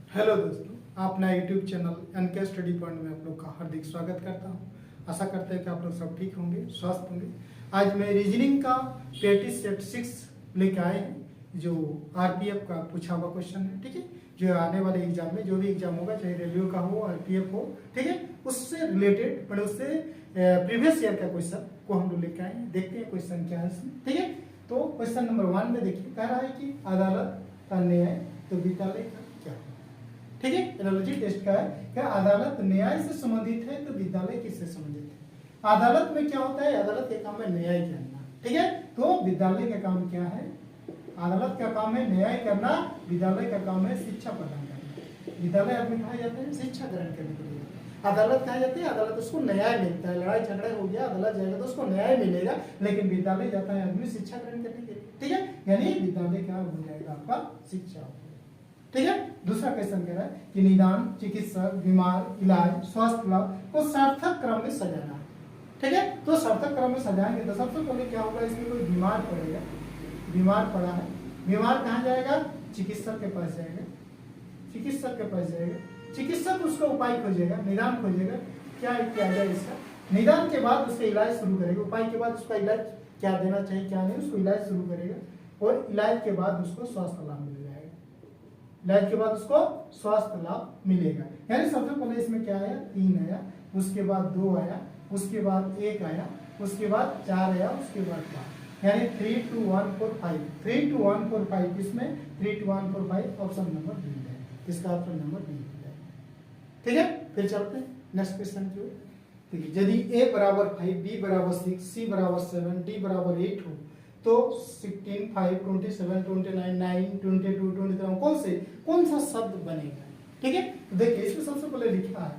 Hello दोस्तों, अपना YouTube channel NK study point में आप लोग का हार्दिक स्वागत करता हूं। आशा करते हैं कि आप लोग सब ठीक होंगे, स्वस्थ होंगे। आज मैं रीजनिंग का प्रैक्टिस सेट 6 लेके आए हैं, जो आरपीएफ का पूछा हुआ क्वेश्चन है। ठीक है, जो आने वाले एग्जाम में, जो भी एग्जाम होगा, चाहे रेलवे का हो, आरपीएफ हो, ठीक है, उससे रिलेटेड मतलब उससे प्रीवियस ईयर का क्वेश्चन को हम लोग लेके आए हैं। देखते हैं क्वेश्चन क्या है इसमें। ठीक है, तो क्वेश्चन नंबर 1 में देखिए, कह रहा है कि अदालत का न्याय तो विद्यालय का क्या है। ठीक है, एनालॉजी टेस्ट का है। क्या अदालत न्याय से संबंधित है तो विद्यालय किससे संबंधित है। अदालत में क्या होता है, अदालत का काम है न्याय करना। ठीक है, तो विद्यालय का काम क्या है, अदालत का काम है न्याय करना, विद्यालय का काम है शिक्षा प्रदान करना। विद्यालय आदमी कहा जाते हैं शिक्षा ग्रहण करने के लिए, अदालत कहा जाती है, अदालत उसको न्याय मिलता है। लड़ाई झगड़ा हो गया, अदालत जाएगा तो उसको न्याय मिलेगा, लेकिन विद्यालय जाता है आदमी शिक्षा ग्रहण करने के लिए। ठीक है, यानी विद्यालय क्या हो जाएगा आपका शिक्षा। ठीक है, दूसरा क्वेश्चन कह रहा है कि निदान, चिकित्सक, बीमार, इलाज, स्वास्थ्य लाभ को सार्थक क्रम में सजाना। ठीक है, तो सार्थक क्रम में सजाएंगे तो सबसे पहले क्या होगा, इसमें कोई बीमार पड़ेगा, बीमार पड़ा है, बीमार कहाँ जाएगा, चिकित्सक के पास जाएगा, चिकित्सक के पास जाएगा, चिकित्सक उसका उपाय खोजेगा, निदान खोजेगा, क्या किया जाए इसका। निदान के बाद उसका इलाज शुरू करेगा, उपाय के बाद उसका इलाज क्या देना चाहिए क्या नहीं, उसको इलाज शुरू करेगा, और इलाज के बाद उसको स्वास्थ्य लाभ मिल जाएगा। इलाज के बाद उसको स्वास्थ्य लाभ मिलेगा। यानी सबसे पहले इसमें क्या आया, 3 आया, उसके बाद 2 आया, उसके बाद 1 आया, उसके बाद 4 आया, उसके बाद 5, यानी 3 2 1 4 5, 3 2 1 4 5, इसमें 3 2 1 4 5 ऑप्शन नंबर बी है, इसका ऑप्शन नंबर बी है। ठीक है, फिर चलते हैं नेक्स्ट क्वेश्चन की ओर। ठीक है, यदि a बराबर 5, b बराबर 6, c बराबर 7, d बराबर 8 हो तो 16 5 27 29 9 22 23 कौन सा शब्द बनेगा। ठीक है, तो देखिए इसमें सबसे पहले लिखा है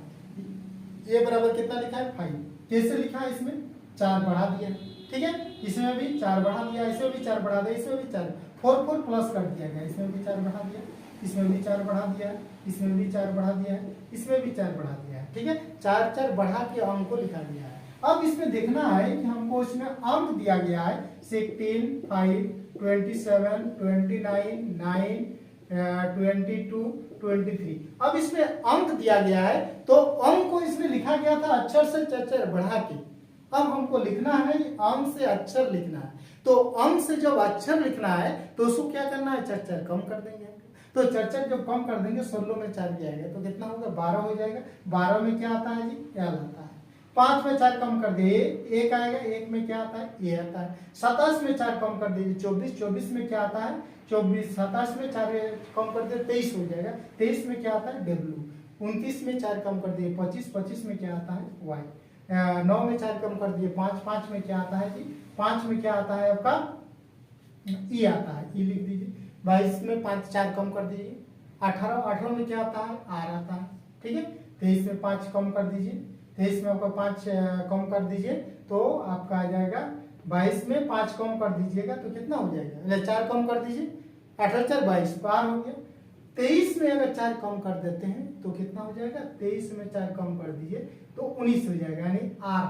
a बराबर कितना लिखा है 5, कैसे लिखा है, इसमें 4 बढ़ा दिया। ठीक है, इसमें भी 4 बढ़ा दिया, इसमें भी 4 बढ़ा दिया, इसमें भी 4 4 4 प्लस कर दिया गया, इसमें भी 4 बढ़ा दिया, इसमें भी 4 बढ़ा दिया, इसमें भी 4 बढ़ा दिया है, इसमें भी 4 बढ़ा दिया है। ठीक है, 4 4 बढ़ा के अंक को लिखा गया है। अब इसमें देखना है कि हमको इसमें अंक दिया गया है 16 5 27 29 9 22 23। अब इसमें अंक दिया गया है, तो अंक को इसमें लिखा गया था अक्षर से 4 बढ़ा के। अब हमको लिखना है अंक से अक्षर लिखना है, तो अंक से जब अक्षर लिखना है तो उसको क्या करना है, 4 कम कर देंगे। तो 4 जब कम कर देंगे, 16 में 4 भी आएगा तो कितना होगा, 12 हो जाएगा। 12 में क्या आता है जी, L आता है। 5 में 4 कम कर दिए, 1 आएगा, 1 में क्या आता है, A आता है। 27 में 4 कम कर दीजिए, 24, 24 में क्या आता है 24, 27 में 4 कम कर दिए 23 हो जाएगा। 23 में क्या आता है W। 29 में 4 कम कर दिए 25, 25 में क्या आता है Y। 9 में 4 कम कर दिए 5, 5 में क्या आता है जी, 5 में क्या आता है आपका E आता है, E लिख दीजिए। 22 में 5 4 कम कर दीजिए, 18 में क्या आता है R आता है। ठीक है, 23 में 5 कम कर दीजिए, 23 में आपका 5 कम कर दीजिए तो आपका आ जाएगा 22 में 5 कम कर दीजिएगा तो कितना हो जाएगा, 4 कम कर दीजिए, 18 4 22 पार हो गया। 23 में अगर 4 कम कर देते हैं तो कितना हो जाएगा, 23 में 4 कम कर दीजिए तो 19 हो जाएगा, यानी R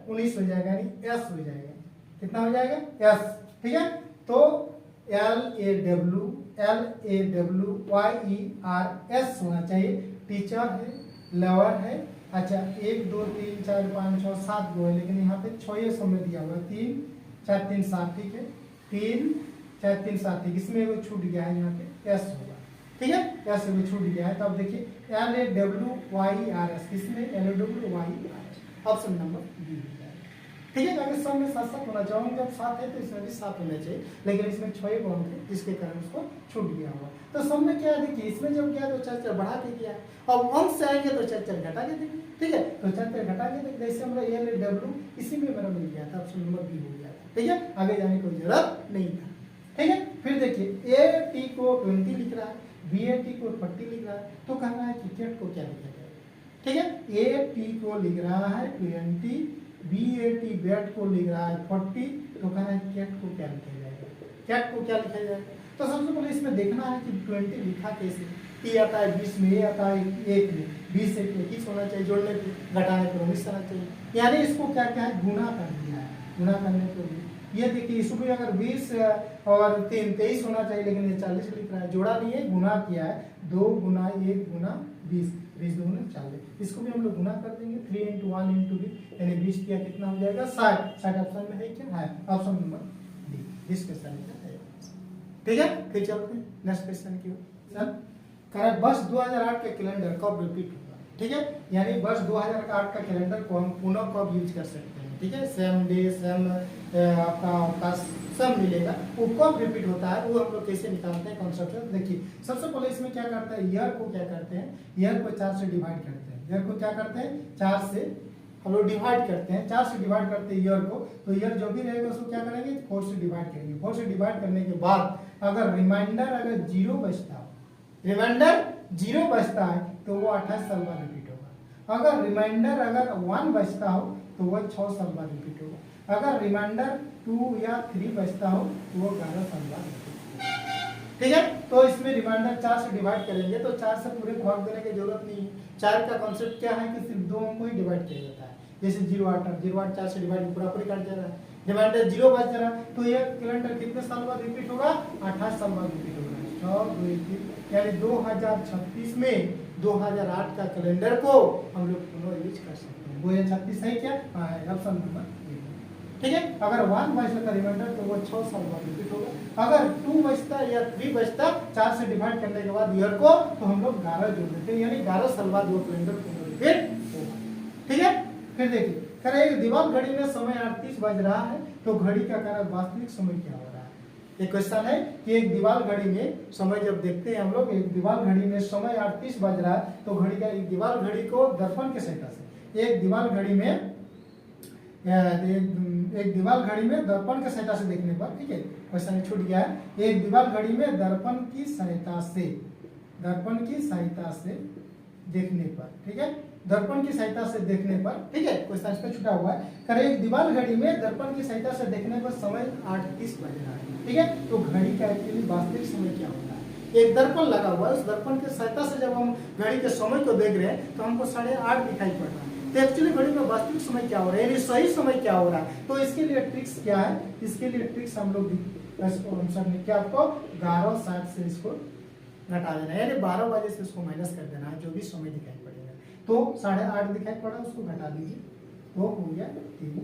19 हो जाएगा, यानी S हो जाएगा। कितना हो जाएगा, S। ठीक है, तो LAW YERS होना चाहिए। टीचर है, लवर है, अच्छा 1 2 3 4 5 6 7 गो है, लेकिन यहाँ पे 6 समय दिया हुआ है, 3 4 3 7। ठीक है, 3 4 3 7, ठीक, इसमें वो छूट गया है, यहाँ पे S होगा। ठीक है, S में छूट गया है। तो अब देखिए LAWYERS, किसमें LAWYERS, ऑप्शन नंबर बी। ठीक है, अगर सब में 7 होना चाहिए, जब 7 है तो इसमें भी 7 होना चाहिए, लेकिन इसमें 6 बॉन्ड थे जिसके कारण उसको छूट गया हुआ। तो सब में क्या है, देखिए इसमें जब गया तो 4 बढ़ा के किया, अब अंक से आएंगे तो 4 घटा के देंगे। ठीक है, तो 4 घटा के देंगे, जैसे हमारा LAW इसी में मेरा मिल गया था, ऑप्शन नंबर बी हो गया था। ठीक है, आगे जाने की जरूरत नहीं था। ठीक है, फिर देखिए AT को 20 लिख रहा है, BAT को 40 लिख रहा है, तो कहना है कि कैट को क्या लिखा जाएगा। ठीक है, AT को लिख रहा है 20, BAT बैट को लिख रहा है 40, तो कहना है कैट को क्या लिखा जाएगा, कैट को क्या लिखा जाएगा। तो सबसे पहले इसमें देखना है कि 20 लिखा कैसे, T आता है 20 में, A आता है 1 में, 20 से 21 होना चाहिए, जोड़ने पे घटाने पर 19 आना चाहिए, यानी इसको क्या क्या है, गुना कर दिया है, गुना करने पर ये देखिए इसको भी अगर 20 और 3 23 होना चाहिए, लेकिन ये 40 लिख रहा है, जोड़ा नहीं है, गुना किया है, 2 गुना 1 गुना 20, 20 दूनी 40, इसको भी हम लोग गुना कर देंगे, 3 इंटू 1 इंटू 20 यानी 20 किया कितना हो जाएगा 60, 60 ऑप्शन में है क्या है, option number D, this question का है। ठीक है, फिर चलते हैं नेक्स्ट क्वेश्चन की ओर। करें वर्ष 2008 के कैलेंडर कब रिपीट होगा, ठीक है, यानी वर्ष 2008 का कैलेंडर को हम पुनः कब यूज कर सकते हैं, ठीक है, सेम डे सेम आपका सब मिलेगा, वो कब रिपीट होता है वो हम लोग कैसे निकालते हैं कॉन्सेप्ट। देखिए सबसे पहले इसमें क्या करते हैं, ईयर को क्या करते हैं, ईयर को 4 से डिवाइड करते हैं, ईयर को क्या करते हैं 4 से हम लोग डिवाइड करते हैं, 4 से डिवाइड करते हैं ईयर को, तो ईयर जो भी रहेगा उसको क्या करेंगे 4 से डिवाइड करेंगे, 4 से डिवाइड करने के बाद अगर रिमाइंडर अगर 0 बचता हो, रिमाइंडर 0 बचता है तो वो 28 साल बाद रिपीट होगा, अगर रिमाइंडर अगर 1 बचता हो तो वो 6 साल बाद रिपीट होगा, अगर रिमाइंडर 2 या 3 बचता हो तो वो 11 साल बाद रिपीट होगा। ठीक है, तो इसमें रिमाइंडर 4 से डिवाइड करेंगे तो 4 से पूरे भाग देने की जरूरत नहीं है, 4 का कॉन्सेप्ट क्या है कि सिर्फ 2 अंकों ही डिवाइड किया जाता है, जैसे 0 8 4 से डिवाइड पूरा पूरी काट जा रहा है, रिमाइंडर 0 बच जा रहा है, तो ये कैलेंडर कितने साल बाद रिपीट होगा 28 साल बाद रिपीट होगा, 6 2 3 यानी 2036 में 2008 का कैलेंडर को हम लोग पुनः यूज कर सकते हैं। 2036 है क्या, ऑप्शन नंबर ए। ठीक है, अगर 1 बचता था रिमाइंडर तो वो 6 साल बाद रिपीट होगा, अगर 2 बचता या 3 बचता 4 से डिवाइड करने के बाद ईयर को तो हम लोग 11 जोड़ देते हैं, यानी 11 साल बाद वो कैलेंडर पुनः रिपीट होगा। ठीक है, फिर देखिए कह रहे दीवार घड़ी में समय 38 बज रहा है तो घड़ी का कारण वास्तविक समय क्या हो रहा है। एक क्वेश्चन है कि एक दीवार घड़ी में समय जब देखते हैं हम लोग, एक दीवार घड़ी में समय 38 बज रहा है तो घड़ी का एक दीवार घड़ी को दर्पण की सहायता से, एक दीवार घड़ी में एक दीवार घड़ी में दर्पण की सहायता से देखने पर, ठीक है क्वेश्चन छूट गया है, एक दीवार घड़ी में दर्पण की सहायता से, दर्पण की सहायता से देखने पर, ठीक है, दर्पण की सहायता से देखने पर, ठीक है क्वेश्चन इसमें छुटा हुआ है, करे एक दीवार घड़ी में दर्पण की सहायता से देखने पर समय 8:30 बज रहा है, ठीक है, तो घड़ी का एक्चुअली वास्तविक समय क्या होता है, एक दर्पण लगा हुआ है, उस दर्पण की सहायता से जब हम घड़ी के समय को देख रहे हैं तो हमको 8:30 दिखाई पड़ रहा है, तो एक्चुअली घड़ी में वास्तविक समय क्या हो रहा है, यानी सही समय क्या हो रहा है, तो इसके लिए ट्रिक्स क्या है, इसके लिए ट्रिक्स हम लोग क्या आपको 11:60 से इसको घटा देना है, यानी 12 बजे से इसको माइनस कर देना है, जो भी समय दिखाई पड़ेगा, तो 8:30 दिखाई पड़ा उसको घटा दीजिए, तो हो गया 3,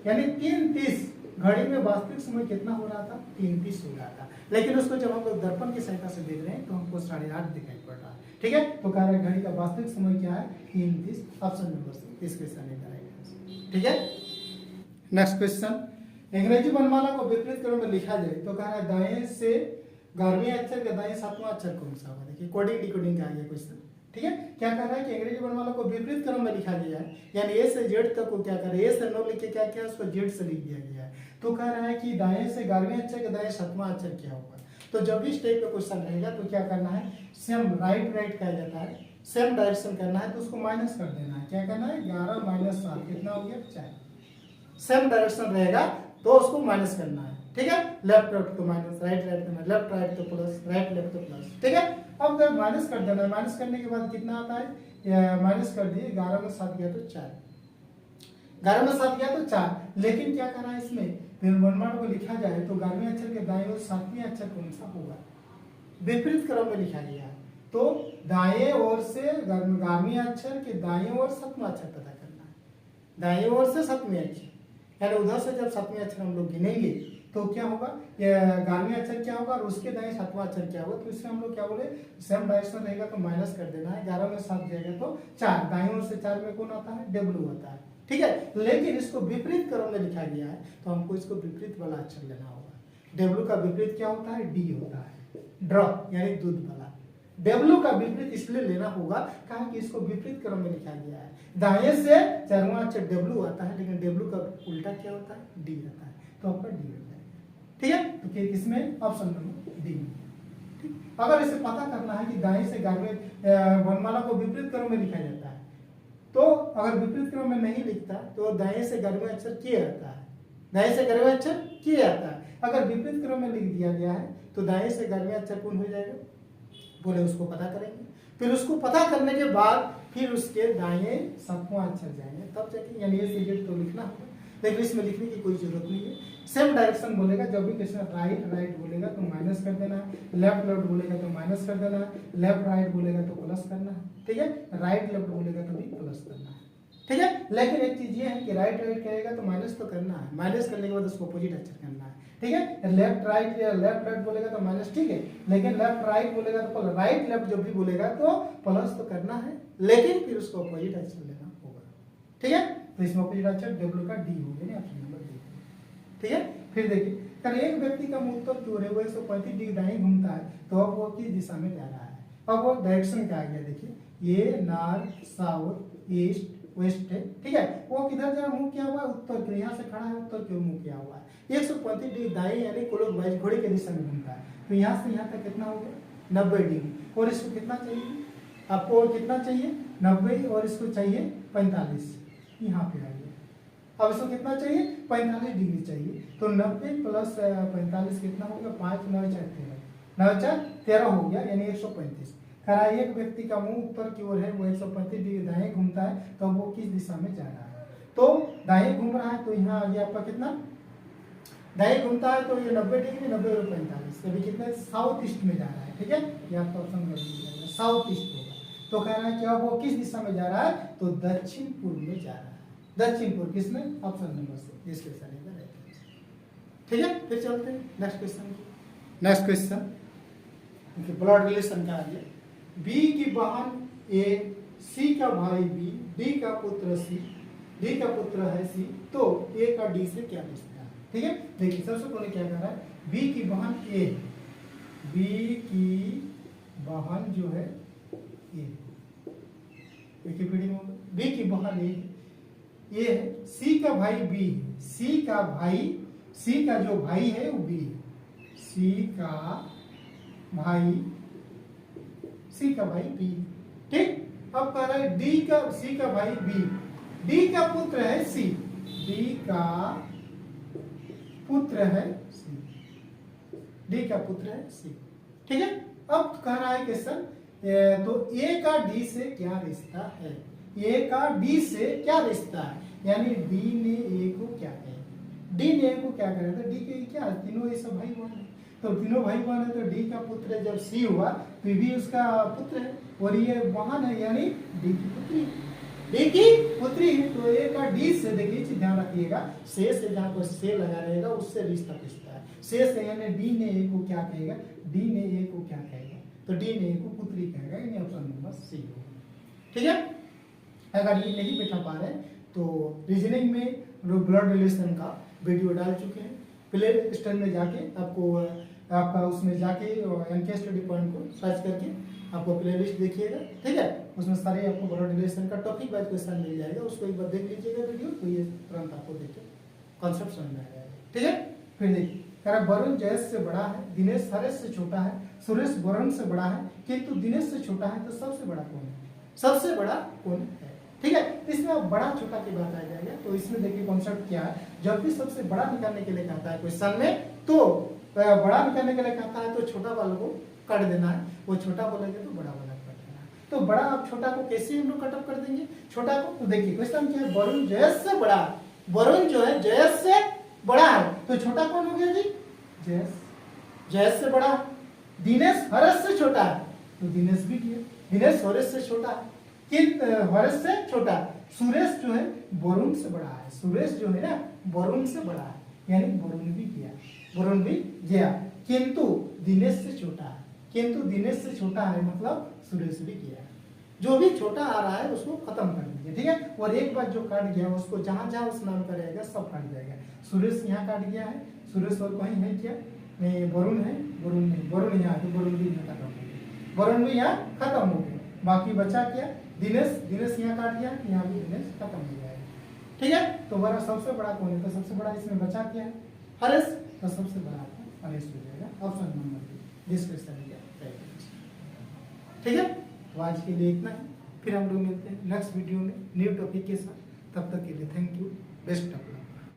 यानी 3:30 घड़ी में वास्तविक समय कितना हो रहा था 3:30 हो रहा था, लेकिन उसको जब हम लोग दर्पण की सहायता से देख रहे हैं तो हमको 8:30 दिखाई पड़ रहा है। ठीक है, तो कह रहे घड़ी का वास्तविक समय क्या है 3:30, ऑप्शन नंबर सी इस क्वेश्चन का राइट आंसर। ठीक है, नेक्स्ट क्वेश्चन, अंग्रेजी वर्णमाला को विपरीत क्रम में लिखा जाए तो कह रहा है दाएं से 11वें अक्षर का दाएं 7वां अक्षर कौन सा होगा। देखिए कोडिंग डिकोडिंग का आ गया क्वेश्चन। ठीक है, क्या कह रहा है कि अंग्रेजी वर्णमाला को विपरीत क्रम में लिखा गया है, यानी ए से जेड तक को क्या करे, ए से 9 लिख के क्या किया उसको जेड से लिख दिया गया है, तो कह रहा है कि दाएं से 11वें अक्षर के दाएं 7वां अक्षर क्या होगा। तो जब भी इस टाइप का क्वेश्चन रहेगा तो क्या करना है, सेम राइट कहा जाता है, सेम डायरेक्शन करना है तो उसको माइनस कर देना है, क्या करना है 11 - 7 कितना हो गया 4, सेम डायरेक्शन रहेगा तो उसको माइनस करना है। ठीक है, लेफ्ट राइट तो माइनस, राइट राइट करना, लेफ्ट राइट तो प्लस, राइट लेफ्ट तो प्लस। ठीक है, अब जब माइनस कर देना है, माइनस करने के बाद कितना आता है, माइनस कर दिए 11 में 7 गया तो 4, 11 में 7 गया तो 4, लेकिन क्या करना है इसमें वर्णमाला को लिखा जाए तो 11वें अक्षर के दाएं और 7वें अक्षर कौन सा होगा, विपरीत क्रम में लिखा गया है, तो दाएं ओर से 11वें अक्षर के दाएं ओर 7वां अक्षर पता करना है, दाएं ओर से 7वें अक्षर, यानी उधर से जब 7वें अक्षर हम लोग गिनेंगे तो क्या होगा, 11वें अक्षर क्या होगा और उसके दाएं 7वां अक्षर क्या होगा, तो इससे हम लोग क्या बोले सेम डायरेक्शन रहेगा तो माइनस कर देना है, 11 में 7 जाएगा तो 4, दाएं ओर से 4 में कौन आता है डब्ल्यू आता है। ठीक है, लेकिन इसको विपरीत क्रम में लिखा गया है तो हमको इसको विपरीत वाला अक्षर लेना होगा। डब्ल्यू का विपरीत क्या होता है, डी होता है, ड्रॉप यानी दूध वाला। डब्ल्यू का विपरीत इसलिए लेना होगा कहा कि इसको विपरीत क्रम में लिखा गया है, दाएं से 4वां अक्षर डब्ल्यू आता है, लेकिन डब्ल्यू का उल्टा क्या होता है डी आता है, तो आपका डी होता है। ठीक है, तो इसमें ऑप्शन नंबर डी। ठीक, अगर इसे पता करना है कि दाएं से 11वें वर्णमाला को विपरीत क्रम में लिखा जाता है, तो अगर विपरीत क्रम में नहीं लिखता तो दाएं से 11वें अक्षर किए आता है, दाएं से 11वें अक्षर किए आता है, अगर विपरीत क्रम में लिख दिया गया है तो दाएं से 11वें अक्षर कौन हो जाएगा, बोले उसको पता करेंगे, फिर उसको पता करने के बाद फिर उसके दाएं 7वां अक्षर जाएंगे, तब जाके यानी ए से जेड तो लिखना होगा, लेकिन इसमें लिखने की कोई जरूरत नहीं है। सेम डायरेक्शन बोलेगा, जब भी क्वेश्चन राइट राइट बोलेगा तो माइनस कर देना है, लेफ्ट लेफ्ट बोलेगा तो माइनस कर देना है, लेफ्ट राइट बोलेगा तो प्लस करना है, ठीक है, राइट लेफ्ट बोलेगा तो भी प्लस करना है, ठीक है। लेकिन एक चीज ये है कि राइट राइट कहेगा तो माइनस तो करना है, माइनस करने के बाद उसको अपोजिट अक्षर करना है, ठीक है। लेफ्ट राइट या लेफ्ट राइट बोलेगा तो माइनस, ठीक है, लेकिन लेफ्ट राइट बोलेगा तो प्लस, राइट लेफ्ट जब भी बोलेगा तो प्लस तो करना है, लेकिन फिर उसको अपोजिट अक्षर लेना होगा, ठीक है। तो इसमें अपोजिट अक्षर डब्ल्यू का डी हो गया, ऑप्शन नंबर डी, ठीक है। फिर देखिए, अगर एक व्यक्ति का मुंह उत्तर की ओर है, वो 135 डिग्री दाएं घूमता है, तो अब वो किस दिशा में जा रहा है? अब वो डायरेक्शन क्या आ गया, देखिए ये नॉर्थ साउथ ईस्ट वेस्ट है, ठीक है। वो किधर जा मुंह किया हुआ है? उत्तर की, यहाँ से खड़ा है उत्तर की ओर मुंह किया हुआ है, 135 डिग्री दाएं यानी क्लॉकवाइज घोड़े के दिशा में घूमता है, तो यहाँ से यहाँ तक कितना हो गया? 90 डिग्री। और इसको कितना चाहिए आपको? और कितना चाहिए? 90, और इसको चाहिए 45, यहाँ पे आ गया। अब इसको कितना चाहिए? 45 डिग्री चाहिए, तो 90 प्लस 45 कितना होगा? 5 9 4 13, 9 4 13 हो गया, यानी 135। खरा एक व्यक्ति का मुंह उत्तर की ओर है, वो 135 डिग्री दाएं घूमता है, तो वो किस दिशा में जा रहा है? तो दाएं घूम रहा है, तो यहाँ आ गया आपका कितना? दाएं घूमता है तो ये 90 डिग्री, 90 और 45, अभी कितने? साउथ ईस्ट में जा रहा है, ठीक है। ये आपका ऑप्शन साउथ ईस्ट होगा। तो कह रहा है कि अब वो किस दिशा में जा रहा है? तो दक्षिण पूर्व में जा रहा है। दक्षिण पूर्व किसमें? ऑप्शन नंबर से, इस क्वेश्चन का राइट आंसर, ठीक है। फिर चलते हैं नेक्स्ट क्वेश्चन की। नेक्स्ट क्वेश्चन ब्लड रिलेशन का आ गया। बी की बहन ए, सी का भाई बी, डी का पुत्र सी, डी का पुत्र है सी, तो ए का डी से क्या रिश्ता है? ठीक है, देखिए सबसे पहले क्या कर रहा है, बी की बहन ए, बी की बहन जो है ए, विकिपीडिया में बी की बहन ए है, सी का भाई बी है, सी का भाई, सी का जो भाई है वो बी है, सी का भाई, सी का भाई बी, ठीक। अब कह रहा है डी का, सी का भाई बी, डी का पुत्र है सी, डी का पुत्र है सी, डी का पुत्र है सी, ठीक है। अब कह रहा है क्वेश्चन, तो ए का डी से क्या रिश्ता है? ए का डी से क्या रिश्ता है, यानी डी ने ए को क्या कहा, डी ने ए को क्या कहा, तो डी के क्या, तीनों ये सब भाई बहन है, तो तीनों भाई बहन है, तो डी का पुत्र जब सी हुआ तो भी उसका पुत्र है, और ये बहन है यानी डी की पुत्री, डी की पुत्री है। तो ए का डी से, देखिए चीज ध्यान रखिएगा, से जहाँ पर से लगा रहेगा उससे रिश्ता पूछता है, से यानी डी ने ए को क्या कहेगा, डी ने ए को क्या कहेगा, तो डी ने ए को पुत्री कहेगा, यानी ऑप्शन नंबर सी होगा, ठीक है। अगर ये नहीं बैठा पा रहे तो रीजनिंग में ब्लड रिलेशन का वीडियो डाल चुके हैं, प्ले स्टोर में जाके आपको, आपका उसमें जाके एनके स्टडी पॉइंट को सर्च करके आपको प्ले लिस्ट देखिएगा, ठीक है। उसमें सारे आपको ब्लड रिलेशन का टॉपिक वाइज क्वेश्चन मिल जाएगा, उसको एक बार देख लीजिएगा वीडियो, तो ये तुरंत आपको देख के कॉन्सेप्ट समझ में आ जाएगा, ठीक है। फिर देखिए, वरुण जयेश से बड़ा है, दिनेश हरेश से छोटा है, सुरेश वरुण से बड़ा है, किंतु दिनेश से छोटा है, तो सबसे बड़ा कौन है? सबसे बड़ा कौन है, ठीक है। इसमें अब बड़ा छोटा की बात आ जाएगा, तो इसमें देखिए कॉन्सेप्ट क्या है, जब भी सबसे बड़ा निकालने के लिए कहता है क्वेश्चन में, तो बड़ा निकालने के लिए कहता है तो छोटा वाला को काट देना है, वो छोटा बोलेंगे तो बड़ा वाला काट देना है। तो बड़ा अब छोटा को कैसे हम लोग कटअप कर देंगे छोटा को? तो देखिए क्वेश्चन क्या है, वरुण जयेश से बड़ा, वरुण जो है जयेश से बड़ा है, तो छोटा कौन हो गया जी? जयेश, जयेश से बड़ा। दिनेश हरेश से छोटा है, तो दिनेश भी किया, दिनेश हरेश से छोटा है, हरेश से छोटा। सुरेश जो है वरुण से बड़ा है, सुरेश जो है ना वरुण से बड़ा है, यानी वरुण भी किया, वरुण भी गया, किंतु दिनेश से छोटा है, किंतु दिनेश से छोटा है मतलब सुरेश भी किया। जो भी छोटा आ रहा है उसको खत्म कर दीजिए, ठीक है। और एक बार जो काट गया उसको जहां जहां उस नाम का रहेगा सब काट जाएगा। सुरेश यहाँ काट गया है, सुरेश और कहीं है क्या? नहीं, वरुण है, वरुण नहीं, वरुण यहाँ, तो वरुण भी यहाँ खत्म हो गया, वरुण भी यहाँ खत्म हो गया। बाकी बचा क्या? दिनेश, दिनेश यहाँ काट गया, यहाँ भी दिनेश खत्म हो जाएगा, ठीक है। तो हमारा सबसे बड़ा कौन है? तो सबसे बड़ा इसमें बचा क्या है? हरेश, तो सबसे बड़ा हरेश हो जाएगा, ऑप्शन नंबर बी, जिस क्वेश्चन है, ठीक है। तो आज के लिए इतना ही, फिर हम लोग मिलते हैं नेक्स्ट वीडियो में न्यू टॉपिक के साथ, तब तक के लिए thank you, best of luck.